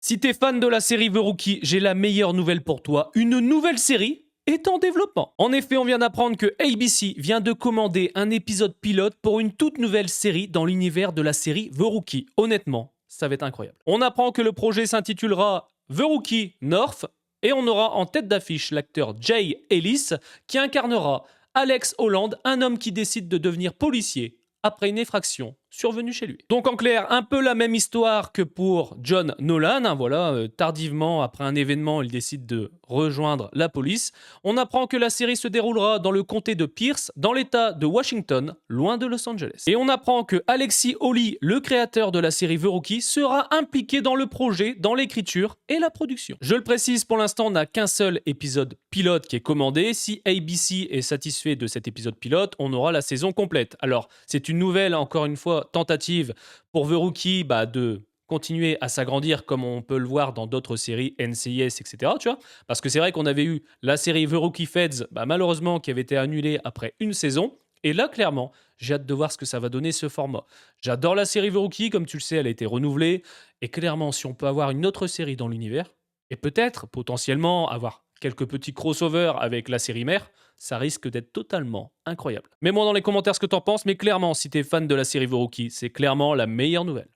Si t'es fan de la série The Rookie, j'ai la meilleure nouvelle pour toi. Une nouvelle série est en développement. En effet, on vient d'apprendre que ABC vient de commander un épisode pilote pour une toute nouvelle série dans l'univers de la série The Rookie. Honnêtement, ça va être incroyable. On apprend que le projet s'intitulera The Rookie North et on aura en tête d'affiche l'acteur Jay Ellis qui incarnera Alex Holland, un homme qui décide de devenir policier après une effraction survenue chez lui. Donc en clair, un peu la même histoire que pour John Nolan, tardivement après un événement, il décide de rejoindre la police. On apprend que la série se déroulera dans le comté de Pierce, dans l'état de Washington, loin de Los Angeles. Et on apprend que Alexis Holly, le créateur de la série The Rookie, sera impliqué dans le projet, dans l'écriture et la production. Je le précise, pour l'instant, on n'a qu'un seul épisode pilote qui est commandé. Si ABC est satisfait de cet épisode pilote, on aura la saison complète. Alors, c'est une nouvelle, encore une fois, tentative pour The Rookie de continuer à s'agrandir comme on peut le voir dans d'autres séries NCIS, etc. Tu vois, parce que c'est vrai qu'on avait eu la série The Rookie Feds, malheureusement, qui avait été annulée après une saison. Et là, clairement, j'ai hâte de voir ce que ça va donner ce format. J'adore la série The Rookie, comme tu le sais, elle a été renouvelée. Et clairement, si on peut avoir une autre série dans l'univers, et peut-être, potentiellement, avoir quelques petits crossovers avec la série mère, ça risque d'être totalement incroyable. Mets-moi dans les commentaires ce que t'en penses, mais clairement, si t'es fan de la série The Rookie, c'est clairement la meilleure nouvelle.